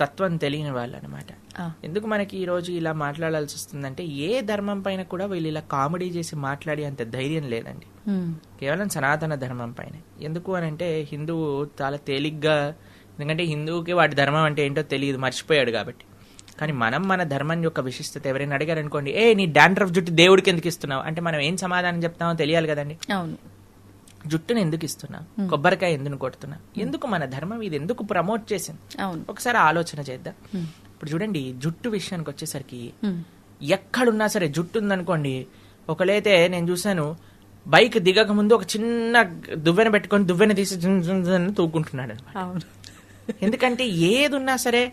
తత్వం తెలియని వాళ్ళు అనమాట. ఎందుకు మనకి ఈ రోజు ఇలా మాట్లాడాల్సి వస్తుందంటే, ఏ ధర్మం పైన కూడా వీళ్ళు ఇలా కామెడీ చేసి మాట్లాడే అంత ధైర్యం లేదండి, కేవలం సనాతన ధర్మం పైన. ఎందుకు అని అంటే హిందువు చాలా తేలిగ్గా, ఎందుకంటే హిందువుకి వాటి ధర్మం అంటే ఏంటో తెలియదు, మర్చిపోయాడు కాబట్టి. కానీ మనం మన ధర్మం యొక్క విశిష్టత ఎవరైనా అడిగారు అనుకోండి, నీ డాండ్రఫ్ జుట్టు దేవుడికి ఎందుకు ఇస్తున్నావు అంటే మనం ఏం సమాధానం చెప్తామో తెలియాలి కదండి. అవును, జుట్టుని ఎందుకు ఇస్తున్నావు, కొబ్బరికాయ ఎందుకు కొడుతున్నావు, ఎందుకు మన ధర్మం ఇది ఎందుకు ప్రమోట్ చేసింది, ఒకసారి ఆలోచన చేద్దాం. ఇప్పుడు చూడండి, జుట్టు విషయానికి వచ్చేసరికి ఎక్కడున్నా సరే జుట్టు ఉందనుకోండి, ఒకలైతే నేను చూసాను బైక్ దిగక ముందు ఒక చిన్న దువ్వెన పెట్టుకొని దువ్వెన తీసి తూకుంటున్నాడు అనమాట. ఎందుకంటే ఏది ఉన్నా సరే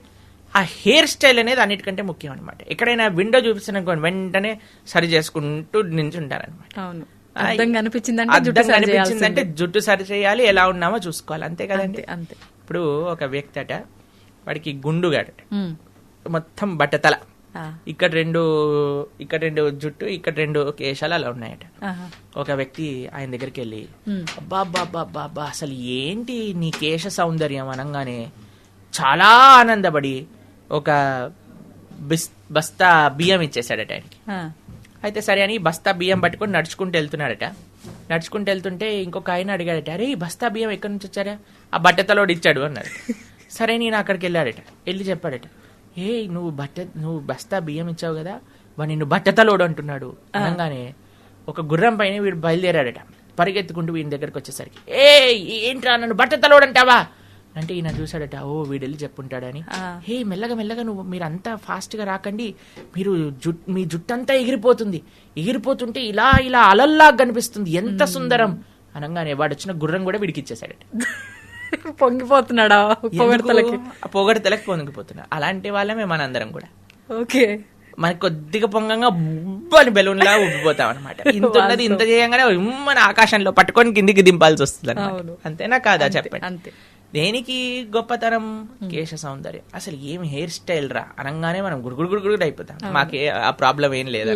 ఆ హెయిర్ స్టైల్ అనేది అన్నిటికంటే ముఖ్యం అనమాట. ఎక్కడైనా విండో చూపిస్తాను వెంటనే సరి చేసుకుంటూ నించుంటారనమాట. అనిపించిందంటే జుట్టు సరి చేయాలి, ఎలా ఉన్నామో చూసుకోవాలి, అంతే కదండి. అంతే. ఇప్పుడు ఒక వ్యక్తి అట, వాడికి గుండుగాడట, మొత్తం బట్టతల, ఇక్కడ రెండు జుట్టు, ఇక్కడ 2 కేశాలు అలా ఉన్నాయట. ఒక వ్యక్తి ఆయన దగ్గరికి వెళ్ళి, అబ్బా అసలు ఏంటి నీ కేశ సౌందర్యం అనగానే చాలా ఆనందపడి ఒక బస్తా బియ్యం ఇచ్చేసాడట ఆయనకి. అయితే సరే అని బస్తా బియ్యం పట్టుకొని నడుచుకుంటూ వెళ్తున్నాడట. నడుచుకుంటూ వెళ్తుంటే ఇంకొక ఆయన అడిగాడట, అరే ఈ బస్తా బియ్యం ఎక్కడి నుంచి వచ్చారా? ఆ బట్టతలోడు ఇచ్చాడు అన్నాడు. సరే నేను అక్కడికి వెళ్ళాడట, వెళ్ళి చెప్పాడట, నువ్వు బస్తా బియ్యం ఇచ్చావు కదా, వాడు నిన్ను బట్టతలోడు అంటున్నాడు అనగానే ఒక గుర్రం పైన వీడు బయలుదేరాడట, పరిగెత్తుకుంటూ వీని దగ్గరకు వచ్చేసరికి, ఏంట్రా నన్ను బట్టతలోడు అంటావా అంటే ఈయన చూసాడట, వీడు వెళ్ళి చెప్పుంటాడని, మెల్లగా మీరంతా ఫాస్ట్ గా రాకండి, మీ జుట్టంతా ఎగిరిపోతుంటే ఇలా అలల్లా కనిపిస్తుంది, ఎంత సుందరం అనగానే వాడు వచ్చిన గుర్రం కూడా వీడికి ఇచ్చేసాడట. పొంగిపోతున్నాడా? పొగడతలకి పొంగిపోతున్నా. అలాంటి వాళ్ళమే మనందరం కూడా. ఓకే, మనకి కొద్దిగా పొంగంగా ఉబ్బని బెలూన్ లా ఉబ్బిపోతాం అనమాట. ఇంత ఇంత చేయంగానే మన ఆకాశంలో పట్టుకొని కిందికి దింపాల్సి వస్తుంది. అంతేనా కాదా చెప్పండి. అంతే. దేనికి గొప్పతనం? కేశ సౌందర్యం. అసలు ఏం హెయిర్ స్టైల్ రా అనగానే మనం గుడుగుడు అయిపోతాం. మాకే ఆ ప్రాబ్లం ఏం లేదు,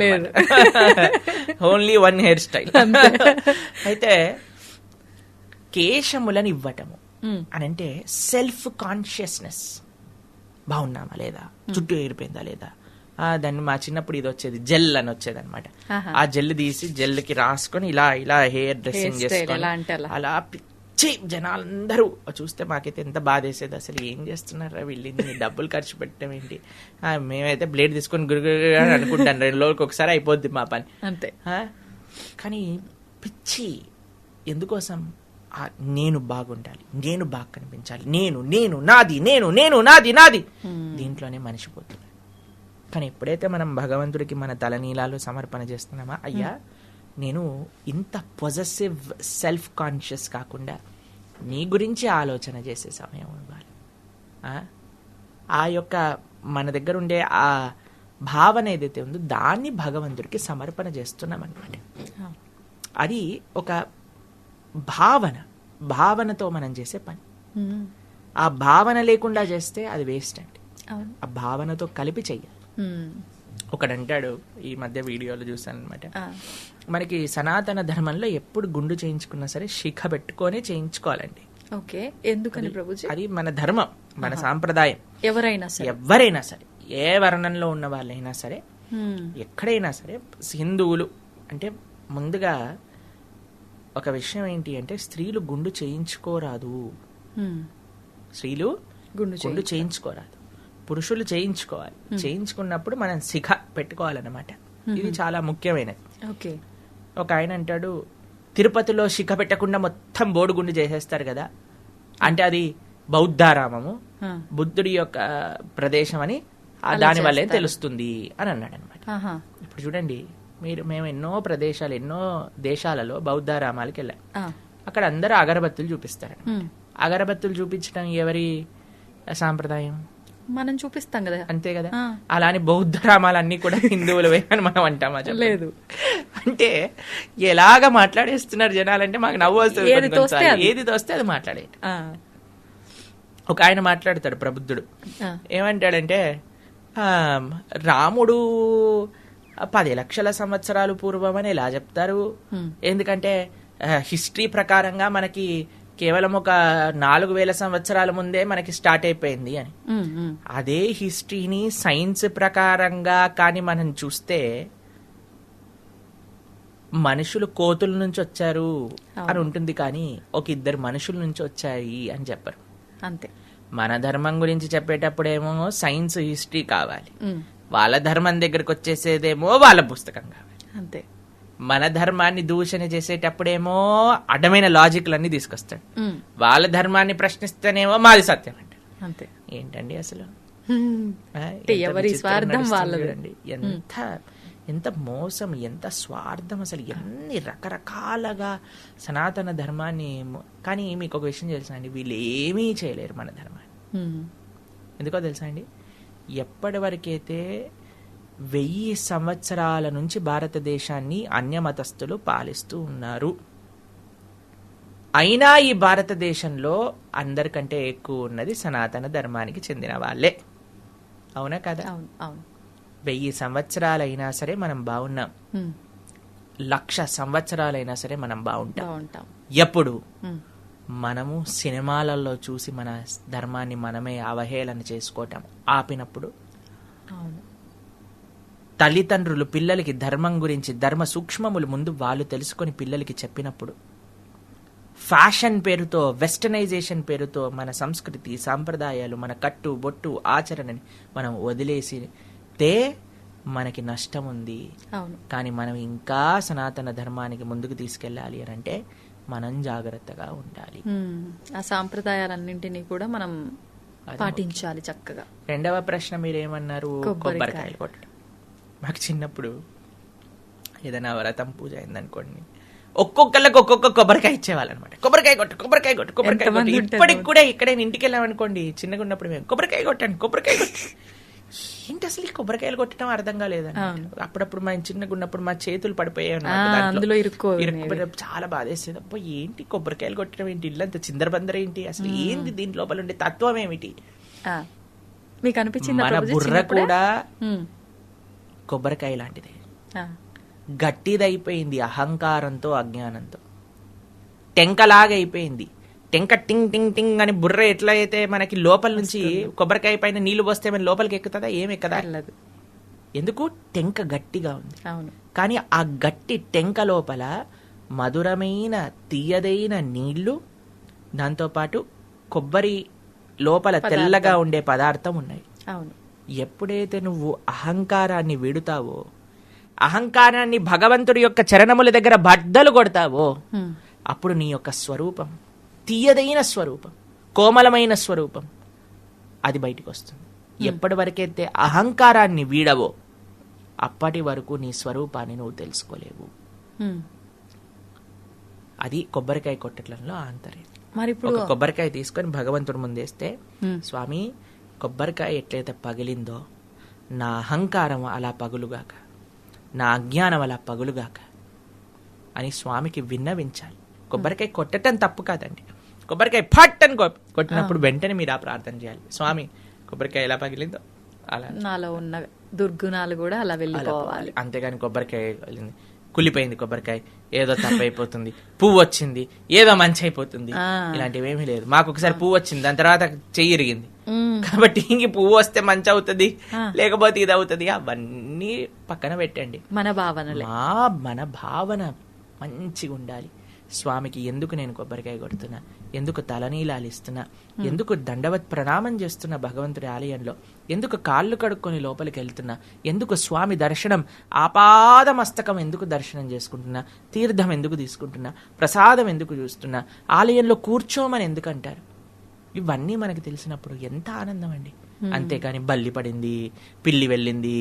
ఓన్లీ వన్ హెయిర్ స్టైల్. అయితే కేశములను ఇవ్వటము అని అంటే సెల్ఫ్ కాన్షియస్నెస్. బాగున్నామా లేదా, చుట్టూ ఎగిరిపోయిందా లేదా, దాన్ని మా చిన్నప్పుడు ఇది వచ్చేది జెల్ అని వచ్చేది అనమాట. ఆ జెల్ తీసి జెల్ కి రాసుకొని ఇలా ఇలా హెయిర్ డ్రెస్సింగ్ చేసుకొని అలా పిచ్చి జనాలందరూ చూస్తే మాకైతే ఎంత బాధ వేసేది. అసలు ఏం చేస్తున్నారా వీళ్ళు, డబ్బులు ఖర్చు పెట్టడం ఏంటి, మేమైతే బ్లేడ్ తీసుకొని గురుగురు అనుకుంటాను, 2 రోజులకు ఒకసారి అయిపోద్ది మా పని అంతే. కానీ పిచ్చి ఎందుకోసం? నేను బాగుండాలి, నేను బాగా కనిపించాలి, నేను నేను నాది, నేను నేను నాది నాది, దీంట్లోనే మనిషిపోతుంది. కానీ ఎప్పుడైతే మనం భగవంతుడికి మన తలనీలాలు సమర్పణ చేస్తున్నామా, అయ్యా నేను ఇంత పొజెసివ్ సెల్ఫ్ కాన్షియస్ కాకుండా నీ గురించి ఆలోచన చేసే సమయం ఇవ్వాలి. ఆ యొక్క మన దగ్గర ఉండే ఆ భావన ఏదైతే ఉందో దాన్ని భగవంతుడికి సమర్పణ చేస్తున్నాం అన్నమాట. అది ఒక భావనతో మనం చేసే పని. ఆ భావన లేకుండా చేస్తే అది వేస్ట్ అండి. ఆ భావనతో కలిపి చెయ్యాలి. ఒకడంటాడు, ఈ మధ్య వీడియోలో చూసాను అనమాట, మనకి సనాతన ధర్మంలో ఎప్పుడు గుండు చేయించుకున్నా సరే శిఖ పెట్టుకొని చేయించుకోవాలండి. ఓకే, ఎందుకని ప్రభుజీ? అది మన ధర్మం, మన సాంప్రదాయం. ఎవరైనా సరే, ఏ వర్ణంలో ఉన్న వాళ్ళైనా సరే, ఎక్కడైనా సరే, హిందువులు అంటే ముందుగా ఒక విషయం ఏంటి అంటే స్త్రీలు గుండు చేయించుకోరాదు. స్త్రీలు గుండు చేయించుకోరాదు, పురుషులు చేయించుకోవాలి. చేయించుకున్నప్పుడు మనం శిఖ పెట్టుకోవాలన్నమాట. ఇది చాలా ముఖ్యమైనది. ఓకే. ఒక ఆయన అంటాడు, తిరుపతిలో శిఖ పెట్టకుండా మొత్తం బోడిగుండు చేసేస్తారు కదా, అంటే అది బౌద్ధారామము, బుద్ధుడి యొక్క ప్రదేశం అని దాని వల్లే తెలుస్తుంది అని అన్నాడు అనమాట. ఇప్పుడు చూడండి, మేము ఎన్నో ప్రదేశాలు, ఎన్నో దేశాలలో బౌద్ధారామాలకు వెళ్ళాం. అక్కడ అందరూ అగరబత్తులు చూపిస్తారు. అగరబత్తులు చూపించడం ఎవరి సాంప్రదాయం? మనం చూపిస్తాం కదా, అంతే కదా. అలానే బౌద్ధ రామాలన్నీ కూడా హిందువులవే అని మనం అంటామా? లేదు. అంటే ఎలాగా మాట్లాడేస్తున్నారు జనాలంటే మాకు నవ్వు వస్తుంది. ఏది తోస్తే అది మాట్లాడే. ఒక ఆయన మాట్లాడతాడు, ప్రబుద్ధుడు. ఏమంటాడంటే, రాముడు 10 లక్షల సంవత్సరాలు పూర్వం అని ఎలా చెప్తారు? ఎందుకంటే హిస్టరీ ప్రకారంగా మనకి కేవలం ఒక 4000 సంవత్సరాల ముందే మనకి స్టార్ట్ అయిపోయింది అని. అదే హిస్టరీని సైన్స్ ప్రకారంగా కానీ మనం చూస్తే మనుషులు కోతుల నుంచి వచ్చారు అని ఉంటుంది, కానీ ఒక 2 మనుషుల నుంచి వచ్చాయి అని చెప్పరు. అంతే. మన ధర్మం గురించి చెప్పేటప్పుడేమో సైన్స్ హిస్టరీ కావాలి, వాళ్ళ ధర్మం దగ్గరకు వచ్చేసేదేమో వాళ్ళ పుస్తకం కావాలి. అంతే. మన ధర్మాన్ని దూషణ చేసేటప్పుడేమో అడ్డమైన లాజిక్లన్నీ తీసుకొస్తాడు, వాళ్ళ ధర్మాన్ని ప్రశ్నిస్తేనేమో మాది సత్యం అంటాడు. అంతే. ఏంటండి అసలు ఎవరి స్వార్థం వాళ్ళదండి. ఎంత మోసం, ఎంత స్వార్థం, అసలు ఎన్ని రకరకాలుగా సనాతన ధర్మాన్ని. కానీ మీకు ఒక విషయం తెలుసా అండి, వీళ్ళు ఏమీ చేయలేరు మన ధర్మాన్ని. ఎందుకో తెలుసా అండి, ఎప్పటి వరకైతే 1000 సంవత్సరాల నుంచి భారతదేశాన్ని అన్యమతస్థులు పాలిస్తూ ఉన్నారు, అయినా ఈ భారతదేశంలో అందరికంటే ఎక్కువ ఉన్నది సనాతన ధర్మానికి చెందిన వాళ్ళే. అవునా కదా? 1000 సంవత్సరాలైనా సరే మనం బాగున్నాం, 1,00,000 సంవత్సరాలైనా సరే మనం బాగుంటాం. ఎప్పుడు మనము సినిమాలలో చూసి మన ధర్మాన్ని మనమే అవహేళన చేసుకోవటం ఆపినప్పుడు, తల్లిదండ్రులు పిల్లలకి ధర్మం గురించి, ధర్మ సూక్ష్మములు ముందు వాళ్ళు తెలుసుకొని పిల్లలకి చెప్పినప్పుడు, ఫ్యాషన్ పేరుతో, వెస్టర్నైజేషన్ పేరుతో మన సంస్కృతి సాంప్రదాయాలు, మన కట్టు బొట్టు ఆచరణని మనం వదిలేసితే మనకి నష్టం ఉంది. కానీ మనం ఇంకా సనాతన ధర్మానికి ముందుకు తీసుకెళ్ళాలి అని అంటే మనం జాగ్రత్తగా ఉండాలి. ఆ సాంప్రదాయాలన్నింటినీ కూడా మనం పాటించాలి చక్కగా. రెండవ ప్రశ్న మీరేమన్నారు? కొబ్బరికాయలు కొట్టడం. మాకు చిన్నప్పుడు ఏదైనా వ్రతం పూజ అయిందనుకోండి, ఒక్కొక్కళ్ళకి ఒక్కొక్క కొబ్బరికాయ ఇచ్చేవాళ్ళనమాట. కొబ్బరికాయ కొట్టు, కొబ్బరికాయ కొట్టు, కొబ్బరికాయ కొట్టు. ఇప్పటికి కూడా ఇక్కడే ఇంటికి వెళ్ళామనుకోండి, చిన్నగా ఉన్నప్పుడు మేము కొబ్బరికాయ కొట్టండి, కొబ్బరికాయ కొట్టు. ఏంటి అసలు ఈ కొబ్బరికాయలు కొట్టడం అర్థం కాలేదండి. అప్పుడప్పుడు మా చిన్నగా ఉన్నప్పుడు మా చేతులు పడిపోయాయి అందులో చాలా బాధేసేది. అబ్బా ఏంటి కొబ్బరికాయలు కొట్టడం ఏంటి, ఇల్లంత చిందరబందర ఏంటి, అసలు ఏంటి దీని లోపల ఉండే తత్వం ఏమిటి. మీకు అనిపించింది మన బుర్ర కూడా కొబ్బరికాయ లాంటిదే, గట్టిదైపోయింది అహంకారంతో అజ్ఞానంతో, టెంకలాగా అయిపోయింది. టెంక టింగ్ టింగ్ టింగ్ అని బుర్ర ఎట్లా అయితే మనకి లోపల నుంచి కొబ్బరికాయ పైన నీళ్లు పోస్తే మన లోపలికి ఎక్కుతుందా, ఏం ఎక్కదా. ఎందుకు, టెంక గట్టిగా ఉంది. కానీ ఆ గట్టి టెంక లోపల మధురమైన తీయదైన నీళ్లు, దాంతోపాటు కొబ్బరి లోపల తెల్లగా ఉండే పదార్థం ఉన్నాయి. ఎప్పుడైతే నువ్వు అహంకారాన్ని విడుతావో, అహంకారాన్ని భగవంతుడి యొక్క చరణముల దగ్గర బద్దలు కొడతావో, అప్పుడు నీ యొక్క స్వరూపం, తీయదైన స్వరూపం, కోమలమైన స్వరూపం అది బయటికి వస్తుంది. ఎప్పటి వరకైతే అహంకారాన్ని వీడవో అప్పటి వరకు నీ స్వరూపాన్ని నువ్వు తెలుసుకోలేవు. అది కొబ్బరికాయ కొట్టడంలో ఆంతర్యం. మరి ఇప్పుడు కొబ్బరికాయ తీసుకొని భగవంతుడి ముందేస్తే, స్వామి కొబ్బరికాయ ఎట్లయితే పగిలిందో నా అహంకారం అలా పగులుగాక, నా అజ్ఞానం అలా పగులుగాక అని స్వామికి విన్నవించాలి. కొబ్బరికాయ కొట్టడం తప్పు కాదండి. కొబ్బరికాయ ఫట్ అని కొట్టినప్పుడు వెంటనే మీరు ఆ ప్రార్థన చేయాలి, స్వామి కొబ్బరికాయ ఎలా పగిలిందో అలా నాలో ఉన్న దుర్గుణాలు కూడా అలా వెళ్ళిపోవాలి. అంతేగాని కొబ్బరికాయ కులిపోయింది, కొబ్బరికాయ ఏదో తప్పైపోతుంది, పువ్వు వచ్చింది ఏదో మంచి అయిపోతుంది, ఇలాంటివి ఏమీ లేదు. మాకు ఒకసారి పువ్వు వచ్చింది, దాని తర్వాత చెయ్యి ఇరిగింది, కాబట్టి ఇంక పువ్వు వస్తే మంచి అవుతుంది లేకపోతే ఇది అవుతుంది, అవన్నీ పక్కన పెట్టండి. మన భావన మంచిగా ఉండాలి. స్వామికి ఎందుకు నేను కొబ్బరికాయ కొడుతున్నా, ఎందుకు తలనీలాలు ఇస్తున్నా, ఎందుకు దండవత్ ప్రణామం చేస్తున్నా భగవంతుడి ఆలయంలో, ఎందుకు కాళ్ళు కడుక్కొని లోపలికి వెళ్తున్నా, ఎందుకు స్వామి దర్శనం ఆపాద మస్తకం ఎందుకు దర్శనం చేసుకుంటున్నా, తీర్థం ఎందుకు తీసుకుంటున్నా, ప్రసాదం ఎందుకు చూస్తున్నా, ఆలయంలో కూర్చోమని ఎందుకు అంటారు, ఇవన్నీ మనకి తెలిసినప్పుడు ఎంత ఆనందం అండి. అంతేకాని బల్లి పడింది, పిల్లి వెళ్ళింది,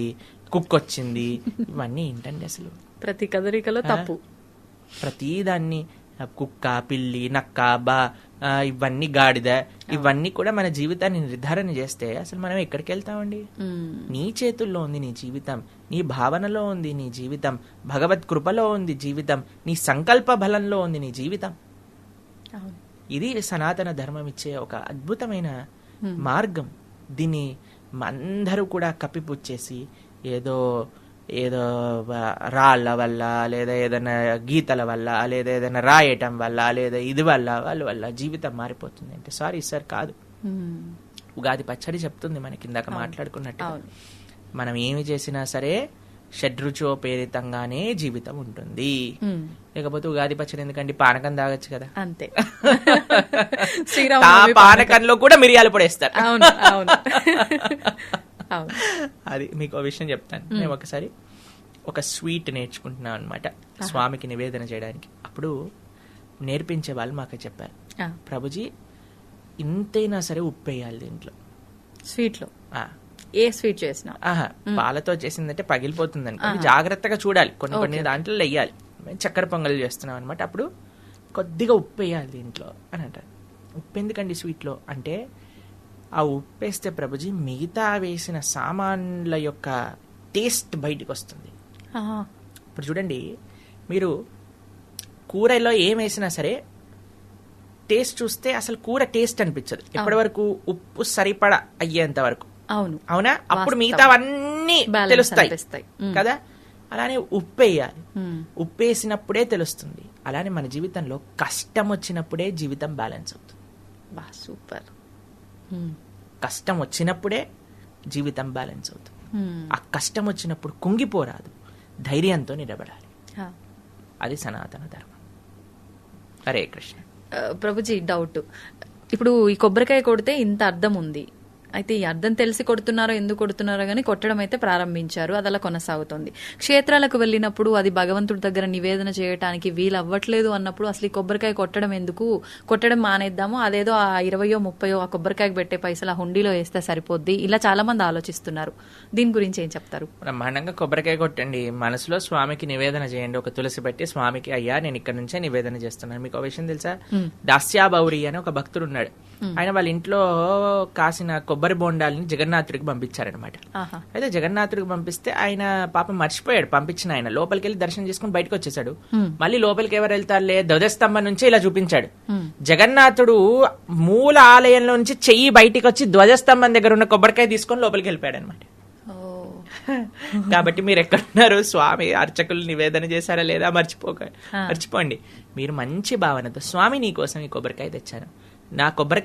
కుక్కొచ్చింది, ఇవన్నీ ఏంటండి అసలు. ప్రతి కదలికలో తప్పు, ప్రతిదాన్ని కుక్క, పిల్లి, నక్క, ఇవన్నీ గాడిద, ఇవన్నీ కూడా మన జీవితాన్ని నిర్ధారణ చేస్తే అసలు మనం ఎక్కడికి వెళ్తామండి. నీ చేతుల్లో ఉంది నీ జీవితం, నీ భావనలో ఉంది నీ జీవితం, భగవత్ కృపలో ఉంది జీవితం, నీ సంకల్ప బలంలో ఉంది నీ జీవితం. ఇది సనాతన ధర్మం ఇచ్చే ఒక అద్భుతమైన మార్గం. దీన్ని అందరూ కూడా కప్పిపుచ్చేసి ఏదో ఏదో రాళ్ళ వల్ల, లేదా ఏదైనా గీతల వల్ల, లేదా ఏదైనా రాయటం వల్ల, లేదా ఇది వల్ల వాళ్ళ వల్ల జీవితం మారిపోతుంది అంటే సారీ సార్, కాదు. ఉగాది పచ్చడి చెప్తుంది మనకి, ఇందాక మాట్లాడుకున్నట్టు మనం ఏమి చేసినా సరే షడ్రుచోపేరితంగానే జీవితం ఉంటుంది. లేకపోతే ఉగాది పచ్చడి ఎందుకంటే పానకం తాగొచ్చు కదా, అంతే. పానకంలో కూడా మిరియాలు పొడేస్తారు. అది మీకు విషయం చెప్తాను. మేము ఒకసారి ఒక స్వీట్ నేర్చుకుంటున్నాం అనమాట స్వామికి నివేదన చేయడానికి. అప్పుడు నేర్పించే వాళ్ళు మాకు చెప్పారు, ప్రభుజీ ఇంతైనా సరే ఉప్పు వేయాలి దీంట్లో స్వీట్ లో. ఏ స్వీట్ చేసినా పాలతో చేసిందంటే పగిలిపోతుంది అనుకోండి, జాగ్రత్తగా చూడాలి, కొన్ని కొన్ని దాంట్లో వెయ్యాలి. మేము చక్కెర పొంగల్ చేస్తున్నాం అనమాట, అప్పుడు కొద్దిగా ఉప్పు వేయాలి దీంట్లో అని అంటారు. ఉప్పు ఎందుకండి స్వీట్లో అంటే, ఆ ఉప్పు వేస్తే ప్రభుజీ మిగతా వేసిన సామాన్ల యొక్క టేస్ట్ బయటకు వస్తుంది. ఇప్పుడు చూడండి, మీరు కూరలో ఏం వేసినా సరే టేస్ట్ చూస్తే అసలు కూర టేస్ట్ అనిపించదు ఎప్పటి వరకు ఉప్పు సరిపడా అయ్యేంత వరకు. అవునా? అప్పుడు మిగతావన్నీ తెలుస్తాయి కదా. అలానే ఉప్పు వేయాలి, ఉప్పు వేసినప్పుడే తెలుస్తుంది. అలానే మన జీవితంలో కష్టం వచ్చినప్పుడే జీవితం బ్యాలెన్స్ అవుతుంది. సూపర్. కష్టం వచ్చినప్పుడే జీవితం బ్యాలెన్స్ అవుతుంది. ఆ కష్టం వచ్చినప్పుడు కుంగిపోరాదు, ధైర్యంతో నిలబడాలి. అది సనాతన ధర్మం. హరే కృష్ణ. ప్రభుజీ, డౌట్, ఇప్పుడు ఈ కొబ్బరికాయ కొడితే ఇంత అర్థం ఉంది, అయితే ఈ అర్థం తెలిసి కొడుతున్నారో ఎందుకు కొడుతున్నారో కానీ కొట్టడం అయితే ప్రారంభించారు, అది అలా కొనసాగుతుంది. క్షేత్రాలకు వెళ్ళినప్పుడు అది భగవంతుడి దగ్గర నివేదన చేయడానికి వీలు అవ్వట్లేదు అన్నప్పుడు అసలు ఈ కొబ్బరికాయ కొట్టడం ఎందుకు, కొట్టడం మానేద్దాము, అదేదో ఆ 20 30 ఆ కొబ్బరికాయకు పెట్టే పైసలు ఆ హుండీలో వేస్తే సరిపోద్ది, ఇలా చాలా మంది ఆలోచిస్తున్నారు. దీని గురించి ఏం చెప్తారు? బ్రహ్మాండంగా కొబ్బరికాయ కొట్టండి, మనసులో స్వామికి నివేదన చేయండి. ఒక తులసి పెట్టి స్వామికి, అయ్యా నేను ఇక్కడ నుంచే నివేదన చేస్తున్నాను. మీకు ఒక విషయం తెలుసా, దాస్యాబౌరి అని ఒక భక్తుడు ఉన్నాడు. ఆయన వాళ్ళ ఇంట్లో కాసిన కొబ్బరి కొబ్బరి బోండాలని జగన్నాథుడికి పంపించారనమాట. ఆహా. అయితే జగన్నాథుడికి పంపిస్తే ఆయన పాపం మర్చిపోయాడు పంపించిన ఆయన. లోపలికి వెళ్ళి దర్శనం చేసుకుని బయటకు వచ్చేసాడు. మళ్ళీ లోపలికి ఎవరు వెళ్తారులే, ధ్వజస్తంభం నుంచి ఇలా చూపించాడు. జగన్నాథుడు మూల ఆలయంలో నుంచి చెయ్యి బయటికి వచ్చి ధ్వజస్తంభం దగ్గర ఉన్న కొబ్బరికాయ తీసుకొని లోపలికి వెళ్ళిపోయాడు అనమాట. కాబట్టి మీరు ఎక్కడున్నారు, స్వామి అర్చకులు నివేదన చేశారా లేదా మర్చిపోండి. మీరు మంచి భావనతో, స్వామి నీ కోసం ఈ కొబ్బరికాయ తెచ్చాను, నా కొబ్బరి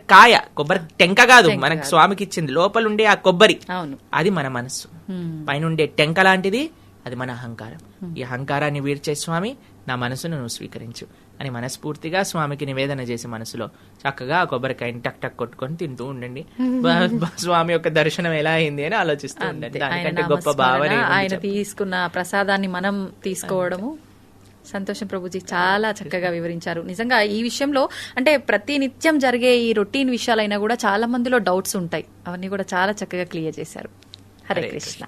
టెంక కాదు మనకు స్వామికి ఇచ్చింది, లోపల ఉండే ఆ కొబ్బరి అది మన మనస్సు, పైన ఉండే టెంక లాంటిది అది మన అహంకారం. ఈ అహంకారాన్ని వీడ్చే స్వామి నా మనసును నువ్వు స్వీకరించు అని మనస్ఫూర్తిగా స్వామికి నివేదన చేసి మనసులో చక్కగా ఆ కొబ్బరికాయని టక్ టక్ కొట్టుకొని తింటూ ఉండండి. స్వామి యొక్క దర్శనం ఎలా అయింది అని ఆలోచిస్తూ ఉండండి. దానికంటే గొప్ప భావన ఆయన తీసుకున్న ప్రసాదాన్ని మనం తీసుకోవడము. సంతోషం ప్రభుజీ, చాలా చక్కగా వివరించారు. నిజంగా ఈ విషయంలో అంటే ప్రతి నిత్యం జరిగే ఈ రొటీన్ విషయాలైనా కూడా చాలా మందిలో డౌట్స్ ఉంటాయి, అవన్నీ కూడా చాలా చక్కగా క్లియర్ చేశారు. హరే కృష్ణ.